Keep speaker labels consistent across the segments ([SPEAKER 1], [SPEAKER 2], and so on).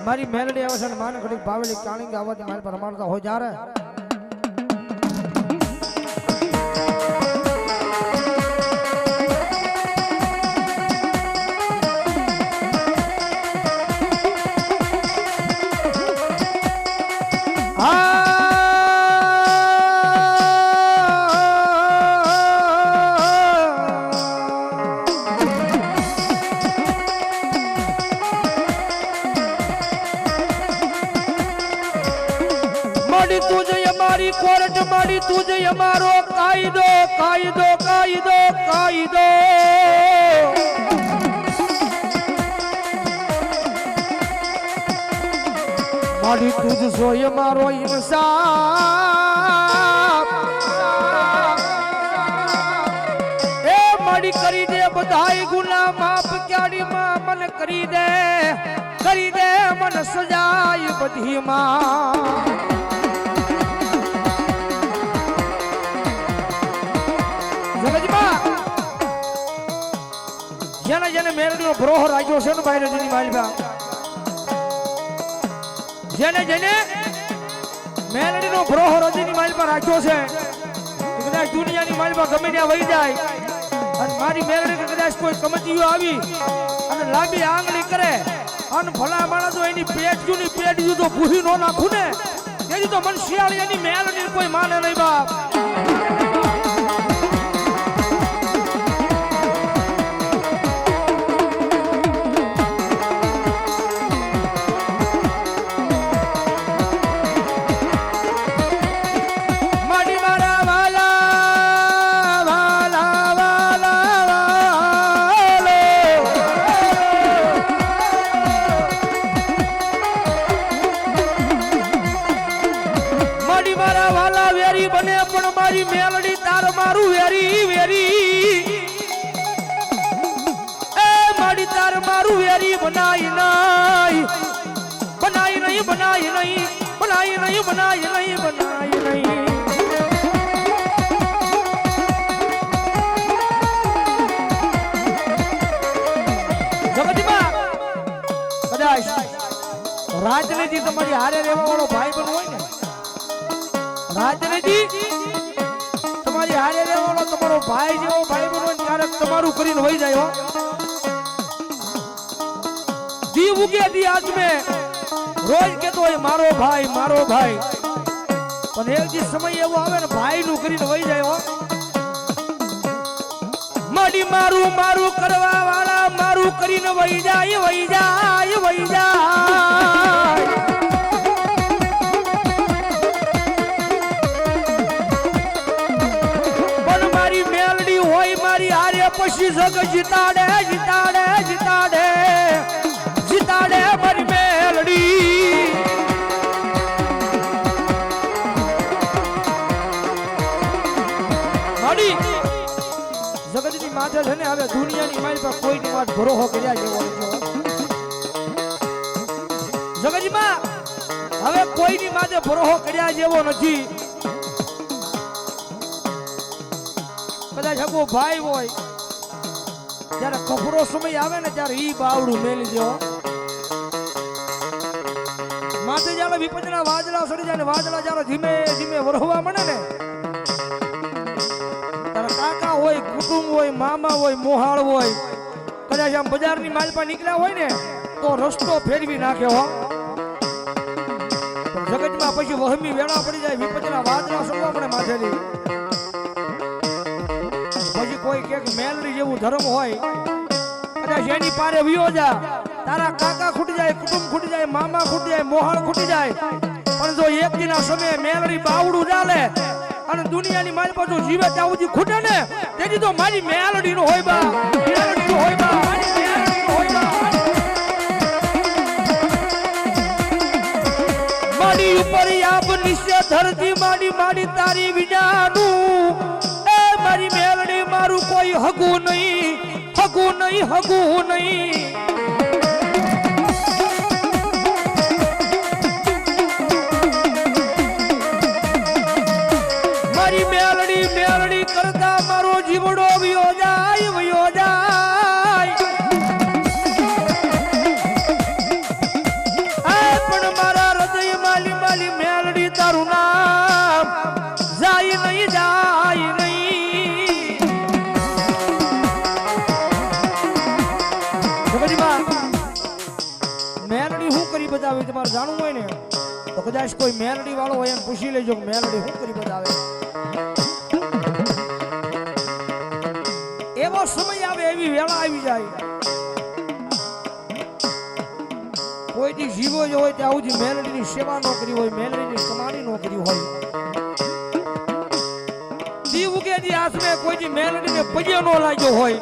[SPEAKER 1] મારી મેલડી આવે છે ને માન ઘડી ભાવેલી કાળીંગ આવવાથી મારી પર રમાડતા હોય જ્યારે कोर्ट मारी तुझे हमारो कायदो कायदो कायदो कायदो मारी तुझ सो हमारो इंसाफ ए मारी करी दे बधाई गुना माफ क्याड़ी मां मन करी दे मन सजाई बधी मां જેને જેને મેલડીનો ભરોહો રાખ્યો છે ને ભાઈની માલપા જેને જેને મેલડીનો ભરોહો રજીની માલપા રાખ્યો છે કદાચ દુનિયાની માલપા ગમે ત્યાં વહી જાય અને મારી મેલડી કદાચ કોઈ કમતીઓ આવી અને લાંબી આંગળી કરે અને ભલા માણસ એની પેટજુની પેટજુ તો ભૂહી નો નાખું ને તેથી તો મન શિયાળી એની મેલડી કોઈ માને નહીં બાપ મેલડી તાર મારું વેરી વેરી એ માડી તાર મારું વેરી બનાઈ નહીં બનાઈ નહીં બનાઈ નહીં બનાઈ નહીં બનાઈ નહીં બનાઈ નહીં જગતમાં કદાચ રાજનીતિ તમારી હારે રહેવા વાળો ભાઈ પણ હોય ને રાજનીતિ હારે રહેવાનો તમારો ભાઈ જેવો ભાઈ બનો ક્યારેક તમારું કરીને વહી જાય હો દી ઉગે દી આજ મે રોજ કેતો હોય મારો ભાઈ પણ એક દી સમય એવો આવે ને ભાઈ નું કરીને વહી જાય હો માડી મારું મારું કરવા વાળા મારું કરીને વહી જાય વહી જાય વહી જાય પછી જગ જીતાડે જીતાડે જીતાડે જીતાડે મારી મેલડી માડી જગતની માથે છે ને હવે દુનિયાની મારી પર કોઈની વાત ભરોહો કર્યા જેવો નથી જગતમાં હવે કોઈની માથે ભરોહો કર્યા જેવો નથી કદાચ હગો ભાઈ હોય જ્યારે કફરો સમય આવે ને ત્યારે ઈ બાવડું મેલી દો માથે જ્યારે વિપજના વાજલા સડી જાય ને વાજલા જ્યારે ધીમે ધીમે વરહવા મળે ને ત્યારે કાકા હોય કુટુંબ હોય મામા હોય મોહાળ હોય કદાચ આમ બજારની માલપા નીકળ્યા હોય ને તો રસ્તો ફેરવી નાખે હો જગતમાં પછી વહમી વેળા પડી જાય વિપજના વાજલા સડવા મળે માથેથી પછી કોઈ કે મેલડી જેવું ધર્મ હોય કદાચ એની પારે વિયો જા તારા કાકા ખૂટી જાય કુટુંબ ખૂટી જાય મામા ખૂટી જાય મોહાળ ખૂટી જાય પણ જો એક દિના સમયે મેલડી બાવડું ચાલે અને દુનિયાની મારી પાછું જીવે ત્યાં સુધી ખૂટે ને તેથી તો મારી મેલડી નો હોય બા મેલડી નો હોય બા મારી મેલડી નો હોય બા મારી ઉપર આપ નિશ્ચય ધરતી માડી માડી તારી વિનાનું મારી મેલડી મારું કોઈ હગું નહીં હગું નહીં હગું નહીં મારી મેલડી મેલડી કરતા મારો જીવડો વિયો જાય વિયો જાય બતાવે તમારે જાણવું હોય ને તો કદાચ કોઈ મેલડી વાળો હોય એને પૂછી લેજો કે મેલડી શું કરી બતાવે. એવો સમય આવે એવી વેળા આવી જાય કોઈ દી જીવો જ હોય ત્યાં સુધી મેલડીની સેવા ન કરી હોય, મેલડીની કમાણી ન કરી હોય, દી ઉગે દી આસમે કોઈ દી મેલડીને પગે ન લાગ્યો હોય,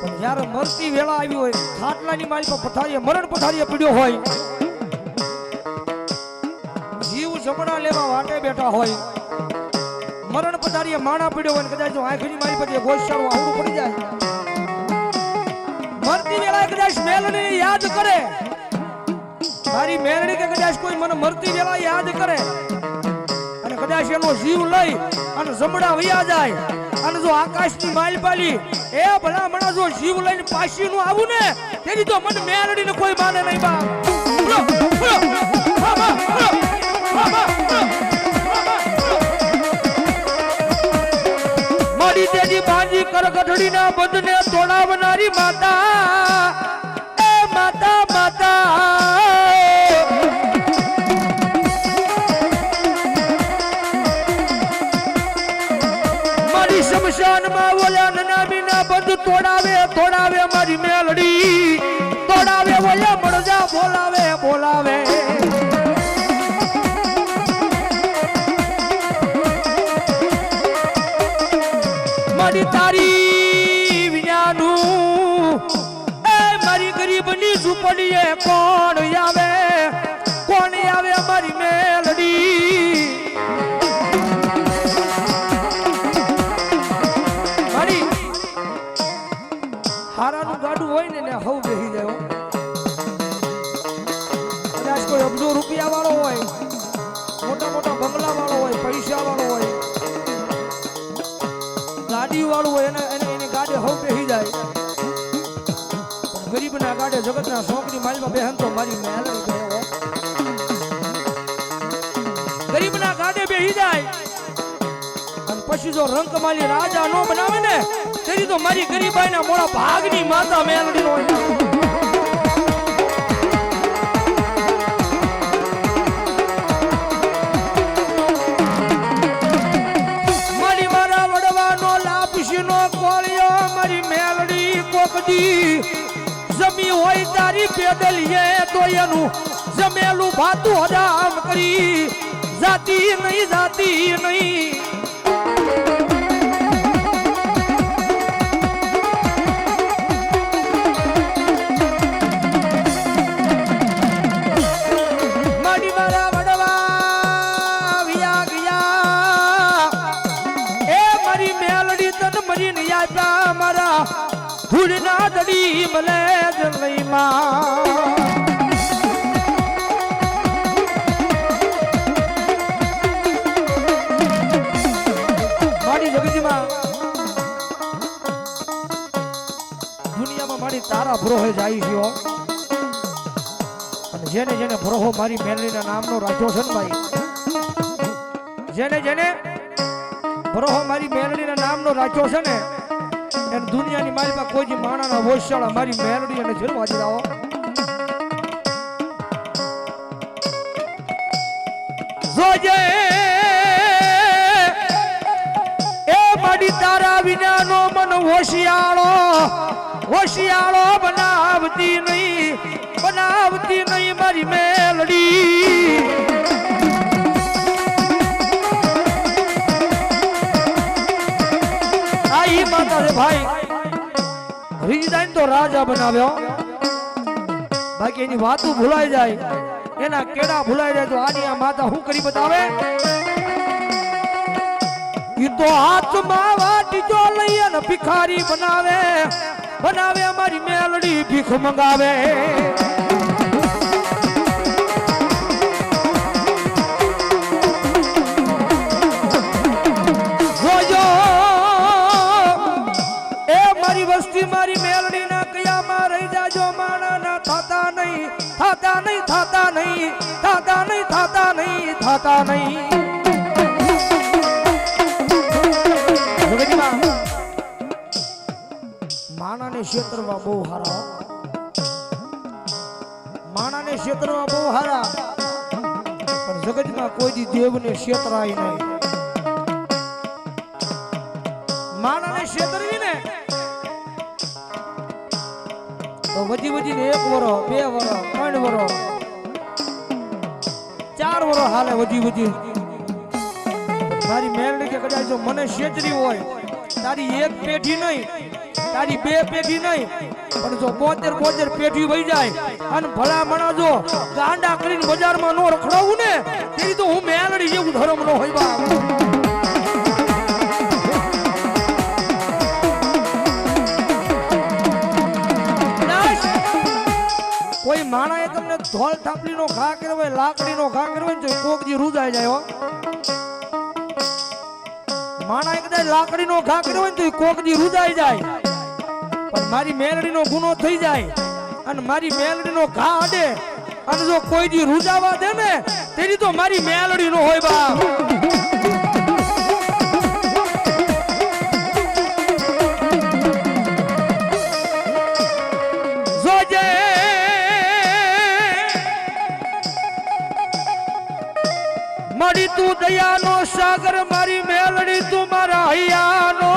[SPEAKER 1] પણ જ્યારે મરતી વેળા આવી હોય, ખાટલાની મારી પર પથારીએ મરણ પથારીએ પડ્યો હોય, જીવ જમણા લેવા વાટે બેઠા હોય, મરણ પથારીએ માણા પડ્યો હોય, કદાચ આંખની મારી પર ગોશાળું આવડું પડી જાય, મરતી વેળા કદાચ મેલડીને યાદ કરે, મારી મેલડી કે કદાચ કોઈ મને મરતી વેળા યાદ કરે અને કદાચ એનો જીવ લઈ અને જમણા વયા જાય અને જો આકાશની માલપાલી એ ભલામણા જો જીવ લઈને પાછી નું આવું ને તેની તો મને મેલડીને કોઈ માને નહીં બા. મારી તેજી બાજી કરગઢડીના બંધને તોડાવનારી માતા, એ માતા માતા મારી શમશાનમાં ઓલા નામીના બંધ તોડાવે તોડાવે મારી મેલડી તોડાવે ઓલા મળજા બોલાવે બોલાવે. મારી તારી વિનાનું એ મારી ગરીબની ઝૂંપડીએ કોણ આવે મારી મેલડી. મારી હારાનું ગાડું હોય ને હવ બેહી જાય, કદાચ કોઈ અબજો રૂપિયા વાળો હોય, મોટા મોટા બંગલા વાળો હોય, પૈસા વાળો હોય, ગાડી વાળું હોય એને ગાડે હવ બેહી જાય, ગરીબના ગાડે જગતના શોખની માલમાં બેહન તો મારી મેલડી બેહો. ગરીબના ગાડે બેહી જાય અને પછી જો રંકમાલી રાજા નો બનાવે ને તેની તો મારી ગરીબાઈના મોડા ભાગની માતા મેલડી નો. જમી હોય તારી પેદલીએ તો એનું જમેલું ભાતું હરામ કરી જાતી નહીં જાતી નહીં. મારી મારા વડવા વિયા ગયા એ મારી મેલડી તન મરી નહીં આપ્યા મારા ધૂળના દડી મલે જલઈમાં. મારી જગતમાં દુનિયામાં મારી તારા ભરોહે જાય છે અને જેને જેને ભરોહો મારી મેલડીના નામનો રાખ્યો છે ને ભાઈ, જેને જેને ભરોહો મારી મેલડીના નામનો રાખ્યો છે ને એમ દુનિયાની માલમાં કોઈ માણાના વોશાળા મારી મેલડી અને જરૂર હાજર આવો. જોજે એ મારી તારા વિનાનો મન હોશિયાળો હોશિયાળો બનાવતી નહીં મારી મેલડી. આઈ માતા રે ભાઈ રીજાઈન તો રાજા બનાવ્યો, બાકી એની વાતો ભૂલાઈ જાય, એના કેડા ભૂલાઈ જાય તો આની આ માતા શું કરી બતાવે. ઈ તો હાથમાં વાટીજો લઈ અને ભિખારી બનાવે બનાવે અમારી મેલડી ભીખ મંગાવે. મારી મેલડી ના કયામાં રહી જાજો માણા ના થાતા નહીં થાતા નહીં થાતા નહીં થાતા નહીં થાતા નહીં થાતા નહીં. માણાને ક્ષેત્રમાં બહુ હારા માણાને ક્ષેત્રમાં બહુ હારા પણ જગતમાં કોઈ દી દેવને ક્ષેત્રાય નહીં. માણાને ક્ષેત્રવી ને તો વધી વધીને 1 વરસ 2 વરસ 3 વરસ 4 વરસ હાલે વધી વધી. મારી મેલડી કે કદાચ જો મને ક્ષેત્રી હોય તારી 1 પેઢી નહીં તારી 2 પેઢી નહીં પણ જો 72 પેઢી વહી જાય અને ભલા મણા જો ગાંડા કરીને બજારમાં નો રખડાવું ને તેની તો હું મેલડી જેવું ધર્મ નો હોય બા. કોઈ માણાએ તમને ધોલ થાપલીનો ઘા કર્યો હોય લાકડીનો ઘા કર્યો હોય ને તો કોક દી રૂજાઈ જાય હો. માણાએ કદાચ લાકડીનો ઘા કર્યો હોય ને તો કોક દી રૂજાઈ જાય પણ મારી મેલડીનો ગુનો થઈ જાય અને મારી મેલડીનો ઘા અડે અને જો કોઈ દી રૂજાવા દે ને તેની તો મારી મેલડીનો હોય બાપ. જોજે મારી તું દયાનો સાગર મારી મેલડી તું મારા હૈયાનો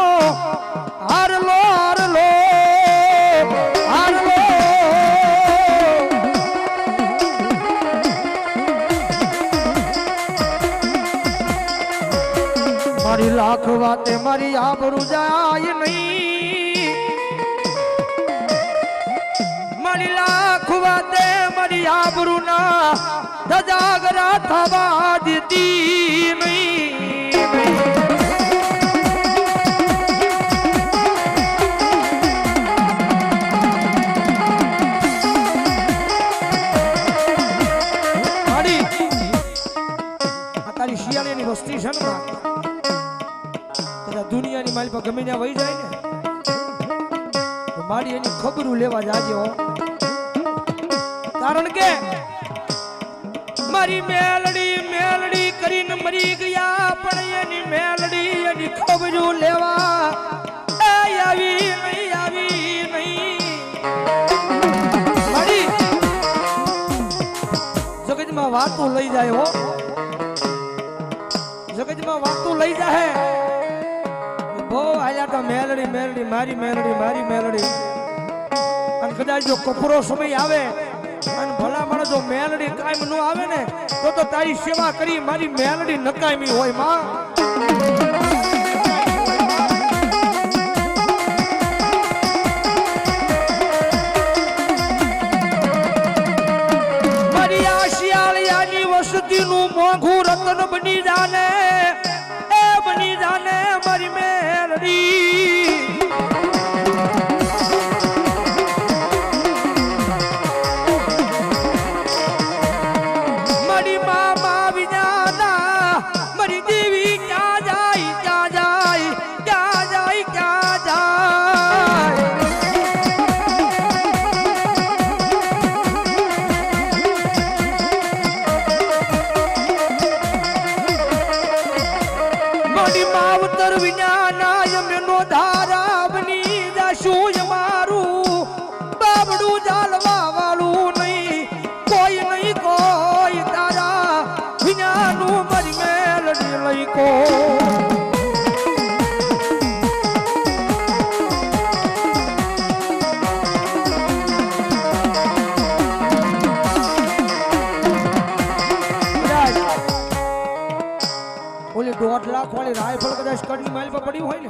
[SPEAKER 1] હારલો હારલો હારલો. મારી લાખ વાતે મારી આબરૂ જાય નહીં. મારી લાખ વાતે મારી આબરૂ ના ધજાગરા થવા દીધી નહીં. તારી શિયાળીની વસ્તી છે ને બધા દુનિયાની મારી પર ગમે ત્યાં વહી જાય ને તો મારી એની ખબરું લેવા જાજે હો. કારણ કે મારી મેલડી મેલડી કરીને મરી ગયા પણ એની મેલડી એની ખબરું લેવા આવી નહીં. મારી જગતમાં વાતો લઈ જાય હો. જગતમાં વાતો લઈ જાય બહુ આયા તો મેલડી મેલડી મારી મેલડી અને કદાચ જો કપરો સમય આવે અને ભલા માણસ જો મેલડી કાયમ નો આવે ને તો તારી સેવા કરી મારી મેલડી નકામી હોય માં. મારી આ શિયાળિયાની વસતીનું મોંઘું રતન બની જાને એ બની જાને મારી મેલડી. મારી મામા વિજાના મારી દેવી ક્યાં જાય ક્યાં જાય ક્યાં જાય ક્યાં જાય. મારી માવતર વિનાના યમનો ધારા બની જાશું મારું બાબડું જાલવા વાળું નહીં કોઈ તારા વિનાનું મારી મેલડી લઈ કો. ઓલી 1.5 લાખ વાળી રાયફળ કદાચ કડની માઇલ પર પડી હોય ને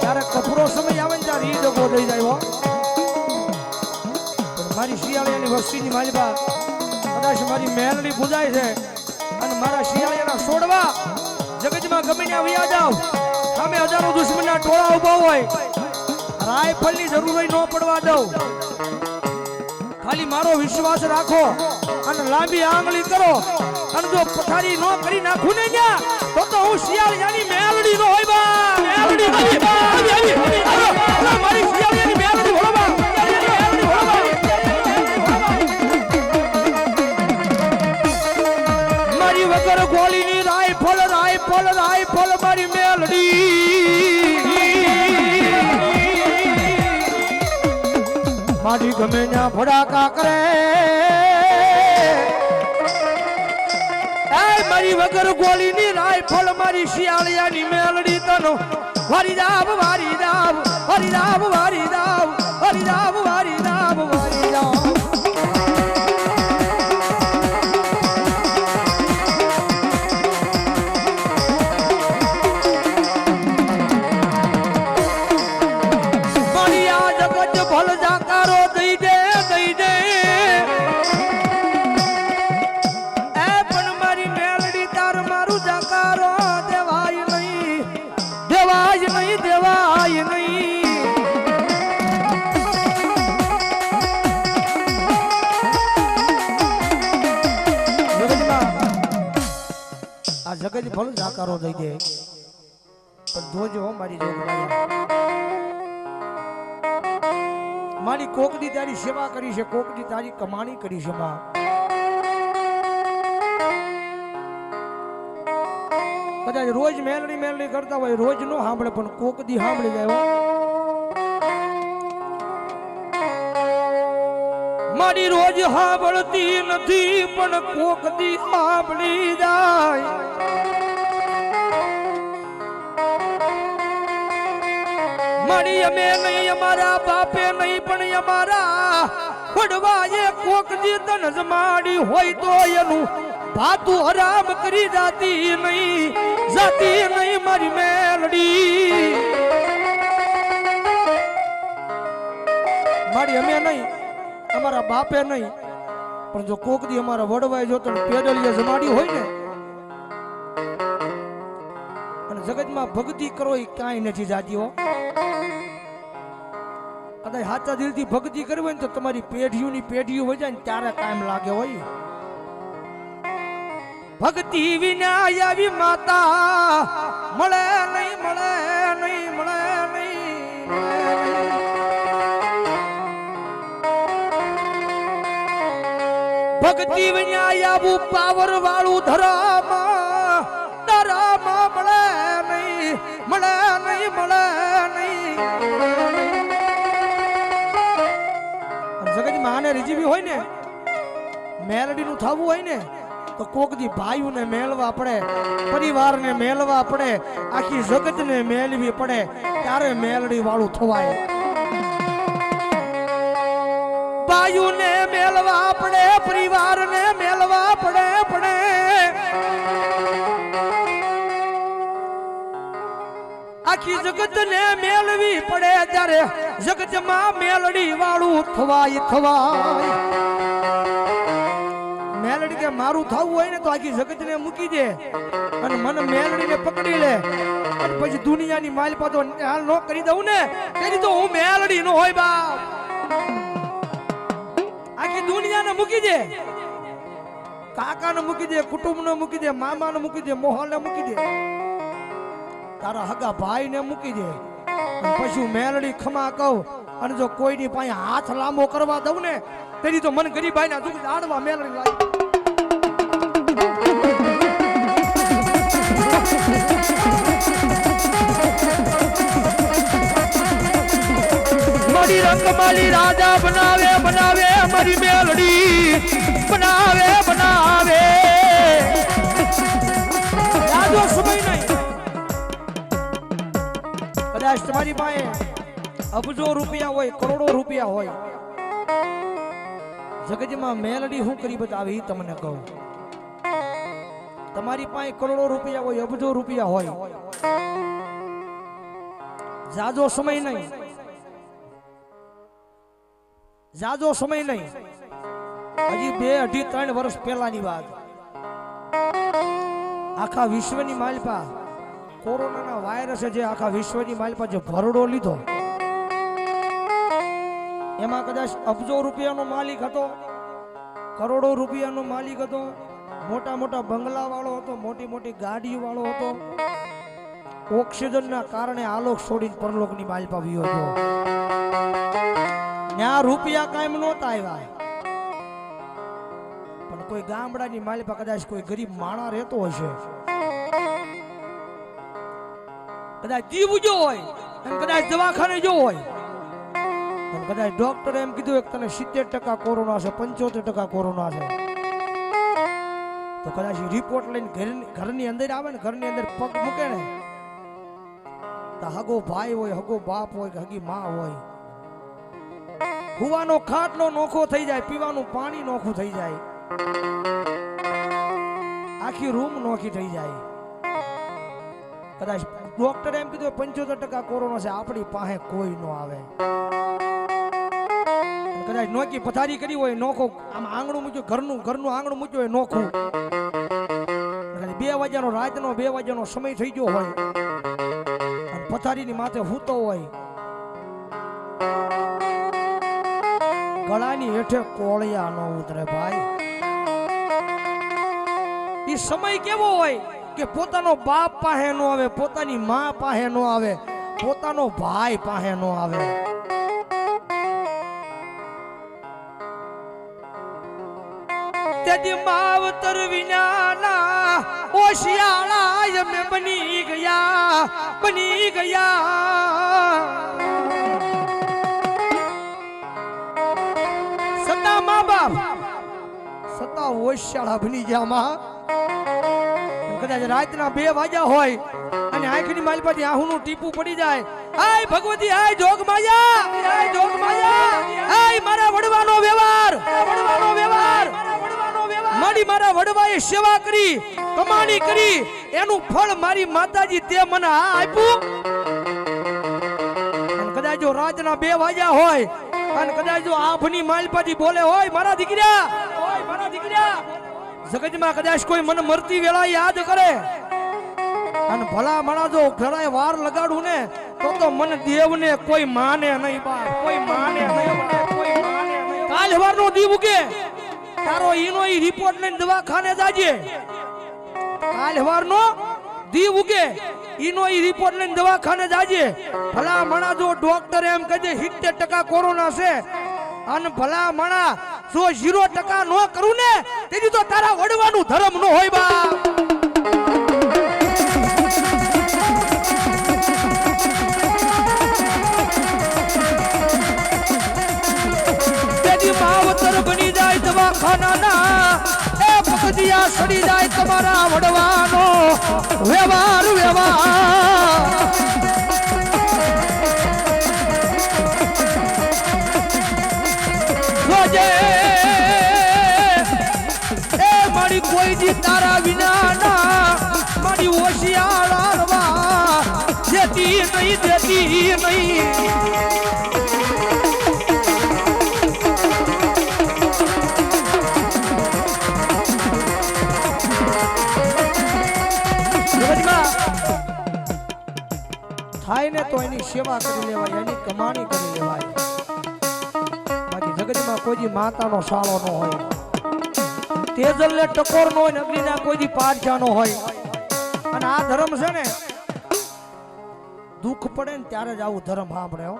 [SPEAKER 1] ત્યારે કપરો સમય આવે ને ત્યારે ઈ ડગો થઈ જાય હો. પણ મારી શિયાળિયાની વસ્તીની માઇલ પર કદાચ મારી મેલડી પૂજાય છે અને મારા શિયાળિયાના છોડવા જગતમાં ગમે ત્યાં વયા જાવ સામે હજારો દુશ્મનના ટોળા ઉભા હોય રાયફળની જરૂર હોય ન પડવા દઉં. ખાલી મારો વિશ્વાસ રાખો અને લાંબી આંગળી કરો અને જો પથારી નો કરી નાખું ને ત્યાં તો હું શિયાળિયાની મેલડી નો હોય બા. મેલડી મારી શિયાળિયાની મેલડી હોય બા. મારી વગર ગોળીની રાયફળ મારી મેલડી. મારી ગમે ના ફડાકા કરે મારી વગર ગોળી ની રાયફળ મારી શિયાળિયાની મેલડી તનો વારી દાવ વારી દાવ વારી દાવ વારી દાવ વારી દાવ વારી દાવ વારી દાવ મારી આ જગત ભલ જાકારો દઈ દે દઈ દે દેવાય નહીં આ જગત ભલ જાકારો દઈ દે પણ જોજો મારી જોગ મારી કોકની તારી સેવા કરી છે કોકની તારી કમાણી કરી છે માં કદાચ રોજ મેલડી કરતા હોય રોજ નો સાંભળે પણ કોક દી સાંભળી જાય મારી રોજ સાંભળતી નથી પણ કોક દી સાંભળી જાય મારી અમે નહીં અમારા બાપે નહીં પણ અમારા વડવાએ કોક દી તન જમાડી હોય તો એનું ભાતું હરામ કરી જાતી નહીં મારી મેલડી મારી અમે નહીં અમારા બાપે નહીં પણ જો કોક દી અમારા વડવાય જો તો પેડલીએ જમાડી હોય ને અને જગતમાં ભક્તિ કરો એ કાંઈ નથી જાતી હો કદાચ સાચા દિલથી ભક્તિ કરવી હોય ને તો તમારી પેઢીઓની પેઢીઓ હોય જાય ને ત્યારે કાયમ લાગે હોય ભક્તિ વિના આવી માતા મળે નહીં મળે નહીં મળે નહીં ભક્તિ વિના આવું પાવર વાળું ધરામાં મળે નહીં મળે નહીં મળે નહીં જગતમાં આને રીજીવી હોય ને મેલડીનું થવું હોય ને તો કોક દી ભાઈઓને મેળવા પડે પરિવારને મેળવા પડે આખી જગતને મેળવી પડે ત્યારે મેલડી વાળું થવાય ભાઈઓને મેળવા પડે પરિવારને મેળવા પડે આખી જગતને મેળવી પડે ત્યારે જગતમાં મેલડી વાળું થવાય મેલડી કે મારું થવું હોય ને તો આખી જગતને મૂકી દે અને મને મેલડીને પકડી લે અને પછી દુનિયાની માલપા તો હાલ નો કરી દઉં ને તેની તો હું મેલડી નો હોય બાપ આખી દુનિયાને મૂકી દે કાકાને મૂકી દે કુટુંબને મૂકી દે મામાને મૂકી દે મોહલને મૂકી દે તારા હગા ભાઈને મૂકી દે પછી હું મેલડી ખમા કહું અને જો કોઈની પાસે હાથ લાંબો કરવા દઉં ને તેની તો મન ગરીબાઈ ના દુઃખ આડવા મેલડી લાવી મારી રંગમાલી રાજા બનાવે મારી મેલડી બનાવે રાજો સમય નહીં કદાચ તમારી પાસે અબજો રૂપિયા હોય કરોડો રૂપિયા હોય જગતમાં મેલડી હું કરી બતાવી તમને કહું તમારી પાસે કરોડો રૂપિયા હોય અબજો રૂપિયા હોય જાજો સમય નહીં હજી 2-2.5-3 વર્ષ પહેલાની વાત આખા વિશ્વની માલપા કોરોનાના વાયરસે જે આખા વિશ્વની માલપા જે ભરડો લીધો એમાં કદાચ અબજો રૂપિયાનો માલિક હતો કરોડો રૂપિયાનો માલિક હતો મોટા મોટા બંગલા વાળો હતો મોટી મોટી ગાડીઓ વાળો હતો ઓક્સિજનના કારણે આલોક છોડીને પરલોકની માલપા વિયો હતો ત્યાં રૂપિયા કાયમ નહોતા આવ્યા પણ કોઈ ગામડાની માલપા કદાચ કોઈ ગરીબ માણા રહેતો હશે કદાચ દીવ જો હોય અને કદાચ દવાખાને જો હોય અને કદાચ ડોક્ટરે એમ કીધું કે તને 70% કોરોના છે, 75% કોરોના છે, તો કદાચ રિપોર્ટ લઈને ઘરની અંદર આવે ને, ઘરની અંદર પગ મૂકે ને, તો હગો ભાઈ હોય, હગો બાપ હોય કે હગી માં હોય, હુવાનો ખાટલો નોખો થઈ જાય, પીવાનું પાણી નોખું થઈ જાય, આખી રૂમ નોખી થઈ જાય. કદાચ ડોક્ટરે એમ કીધું 75% કોરોના છે, આપણી પાસે કોઈ ન આવે. કદાચ નોકી પથારી કરી હોય, નોખો આમ આંગણું મૂક્યું, ઘરનું આંગણું મૂક્યું હોય નોખું, 2 વાગ્યાનો રાતનો 2 વાગ્યાનો સમય થઈ ગયો હોય, પથારીની માથે હૂતો હોય, ગળાની હેઠે કોળિયા ન ઉતરે ભાઈ. એ સમય કેવો હોય કે પોતાનો બાપ પાસે નો આવે, પોતાની માં પાસે નો આવે, પોતાનો ભાઈ પાસે નો આવે. તેથી માવતર વિનાના ઓશિયાળા અમે બની ગયા. સતા મા બાપ સતા ઓશિયાળા બની ગયા માં. કદાચ રાતના 2 વાગ્યા હોય અને આંખની માલ પરથી આહુનું ટીપું પડી જાય, આય ભગવતી, આય જોગ માયા, આય મારા વડવાનો વ્યવહાર, મારા વડવાએ સેવા કરી, કમાણી કરી, એનું ફળ મારી માતાજી તે મને આપ્યું. અને કદાચ જો રાતના 2 વાગ્યા હોય અને કદાચ જો આંખની માલ પરથી બોલે, હોય મારા દીકરા, જગતમાં કદાચ કોઈ મને મરતી વેળા યાદ કરે અને ભલા મણા જો ઘરાય વાર લગાડું ને, તો મને દેવને કોઈ માને નહીં બાપ, કોઈ માને નહીં. કાલ સવારનો દીવ ઉગે, તારો ઈનો ઈ રિપોર્ટ લઈને દવાખાને જાજે. કાલ સવારનો દીવ ઉગે, ઈનો ઈ રિપોર્ટ લઈને દવાખાને જાજે. ભલા મણા જો ડોક્ટર એમ કહે 70% કોરોના છે અને ભલા મણા જો 0% નો કરું ને, તેથી તો તારા વડવાનું ધર્મ નો હોય બાપ. તેથી માવતર બની જાય દવાખાનાના, એ પગદિયા સડી જાય તમારા વડવાનો વ્યવહાર. મારી કોઈ જી તારા વિના ના, મારી ઓશિયાળા દેતી નહીં. થાય ને તો એની સેવા કરી લેવાય, એની કમાણી કરી લેવાય. બાકી જગતમાં કોઈ માતાનો સાળો ન હોય, તેજલ ને ટકોર નો હોય, અગ્નિના કોઈ પાઠજા નો હોય. અને આ ધર્મ છે ને, દુઃખ પડે ને ત્યારે જ આવું ધર્મ સાંભળે હો.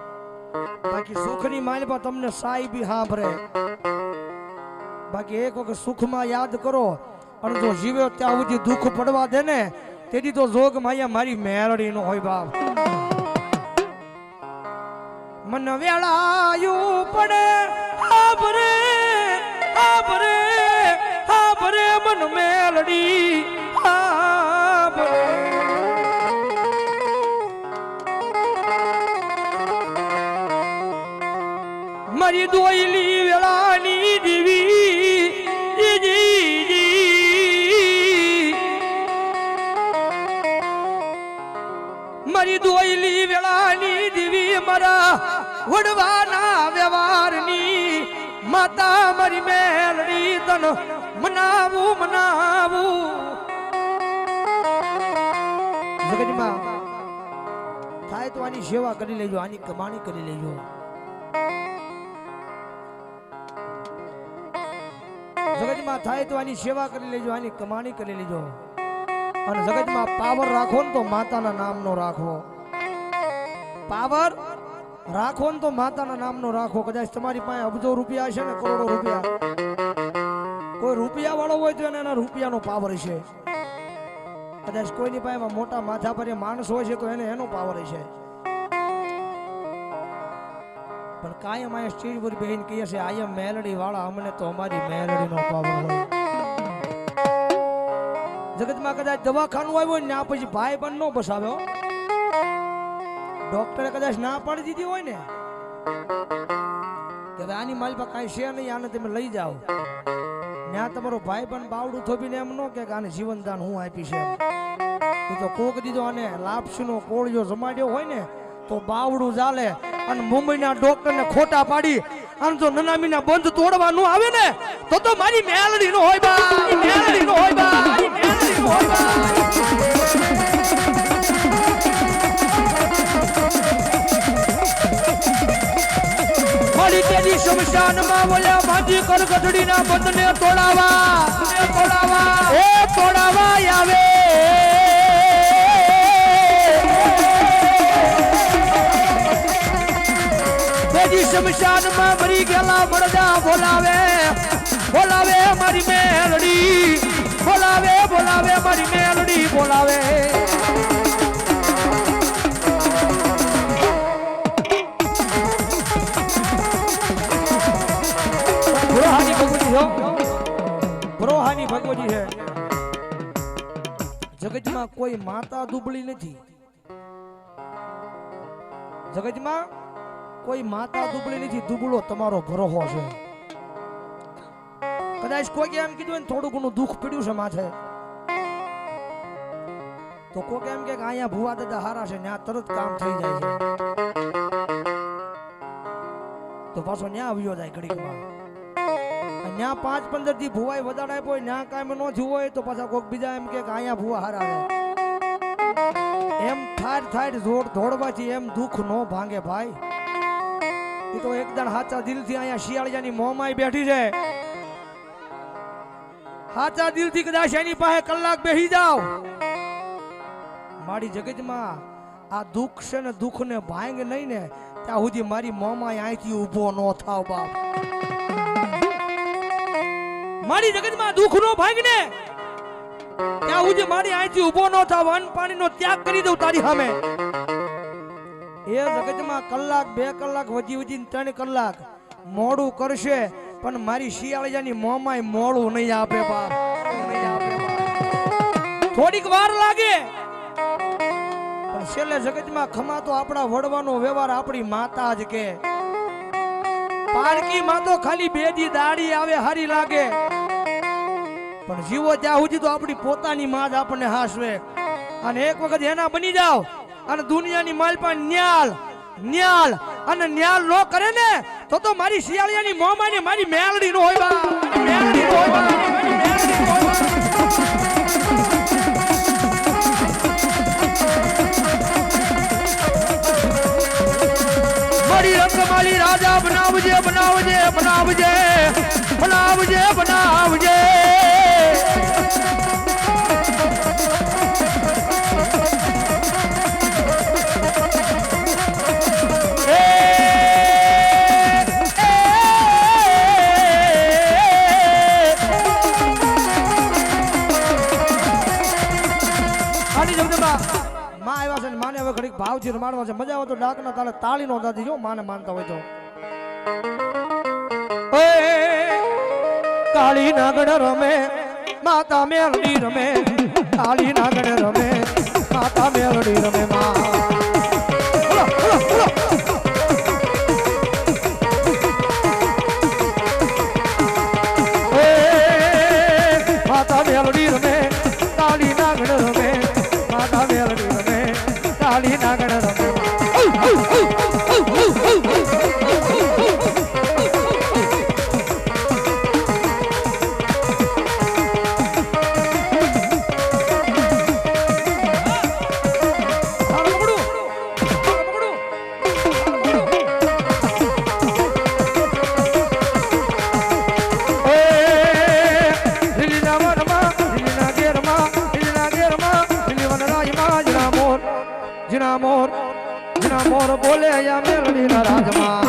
[SPEAKER 1] બાકી સુખની માલમાં તમને સાઈ બી સાંભળે. બાકી એક વખત સુખમાં યાદ કરો અને જો જીવ્યો ત્યાં સુધી દુઃખ પડવા દે ને, તેથી તો જોગ માયા મારી મેરડી નો હોય બાપ. મન વેળાયું પડે હાભરે મન મેલડી હાભરે. મારી દોયલી વેળાની દીવી મારી દોયલી વેળાની દીવી મારા વડવાના વ્યવહારની માતા મારી મેલડી તન મનાવું. જગતમાં થાય તો આની સેવા કરી લેજો, આની કમાણી કરી લેજો. જગતમાં થાય તો આની સેવા કરી લેજો, આની કમાણી કરી લેજો. અને જગતમાં પાવર રાખો ને તો માતાના નામનો રાખો. પાવર રાખો ને તો માતાના નામનો રાખો. કદાચ તમારી પાસે અબજો રૂપિયા હશે ને, કરોડો રૂપિયા, કોઈ રૂપિયા વાળો હોય તો એના રૂપિયાનો પાવર છે. કદાચ કોઈની પાસે મોટા માથા પર માણસ હોય છે તો એને એનો પાવર છે. પણ કાયમ આ સ્ટેજ પર બેહીને કહીએ છે આ મેલડી વાળા અમને તો અમારી મેલડીનો પાવર હોય જગતમાં કદાચ દવાખાનું આવ્યું ને આ પછી ભાઈ પણ નો બસાવ્યો ડોક્ટરે કદાચ ના પાડી દીધી હોય ને કે આની મારી પાસે કાંઈ છે નહીં આને તમે લઈ જાઓ ત્યાં તમારો ભાઈ પણ બાવડું થોપીને એમ ન કે આને જીવનદાન હું આપી છે એ તો કોક દીધો આને લાપસીનો કોળિયો જમાડ્યો હોય ને તો બાવડું ચાલે અને મુંબઈના ડોક્ટરને ખોટા પાડી અને જો નનામીના બંધ તોડવાનું આવે ને તો મારી મેલડી નો હોય બા મેલડી નો હોય બા મેલડી નો હોય બા મારી તેની શમશાનમાં બોલ્યા ભાજી કર ગઢડીના બંધને તોડાવા એ તોડાવા આવે તેની શમશાનમાં મરી ગયેલા મરદા બોલાવે બોલાવે મારી મેલડી બોલાવે બોલાવે મારી મેલડી બોલાવે બ્રોહાની ભગવતી છે જગતમાં કોઈ માતા દુબળી નથી જગતમાં કોઈ માતા દુબળી નથી દુબળો તમારો ભરોહો છે કદાચ કોઈ એમ કીધું ને થોડું ઘણું દુઃખ પડ્યું છે માથે તો કોઈ એમ કે અહીંયા ભુવા દાદા હારા છે ત્યાં તરત કામ થઈ જાય છે તો પાછો ન્યા આવ્યો જાય ઘડીકમાં ન્યા 5-15 દી ભુવાય વધારે આપ્યો હોય ન્યા કામ ન થયું હોય તો પાછા કોઈક બીજા એમ કે અહીંયા ભુવા હારા આવે એમ થાડ દોડવાથી એમ દુઃખ નો ભાંગે ભાઈ એ તો એકદમ સાચા દિલથી અહીંયા શિયાળિયાની મોંમાં બેઠી છે સાચા દિલથી કદાચ એની પાસે કલાક બેસી જાવ મારી જગતમાં આ દુઃખ છે ને દુઃખ ને ભાંગ નહીં ને ત્યાં સુધી મારી મોંમાં અહીંથી ઊભો ન થાવ બાપ મારી જગતમાં દુઃખ નો ભાંગ ને ત્યાં સુધી મારી અહીંથી ઊભો ન થાવ અન્ન પાણીનો ત્યાગ કરી દઉં તારી સામે એ જગતમાં કલાક 2 કલાક વધી 3 કલાક મોડું કરશે પણ મારી શિયાળિયાની મોંમાં મોડું નહીં આપે બાપ થોડીક વાર લાગે પણ છેલ્લે જગતમાં ખમા તો આપણા વડવાનો વ્યવહાર આપણી માતા જ કે પારકી માં તો ખાલી 2 દી દાડી આવે હારી લાગે પણ જીવો ત્યાં સુધી તો આપણી પોતાની માં જ આપણને હાસવે અને એક વખત એના બની જાવ અને દુનિયાની માલ પણ ન્યાલ અને ન્યાલ નો કરે ને તો મારી શિયાળિયાની મોંમાં ને મારી મેલડી નો હોય બા મેલડી નો હોય બા મેલડી નો હોય મારી રંગમાલી રાજા બનાવજે બનાવજે બનાવજે બનાવજે બનાવજે ભાવથી રમાડવા છે મજા આવે તો ડાકના તાલે તાળી નો દાદી જો માને માનતા હોય તો કાળી નાગણ રમે માતા મેલડી રમે કાળી નાગણ રમે માતા મેલડી રમે માતા મેલડી રમે કાળી નાગણ રમે માતા મેલડી રમે કાળી નાગણ રમે મોર બોલે યા મેલડી ના રાજમાં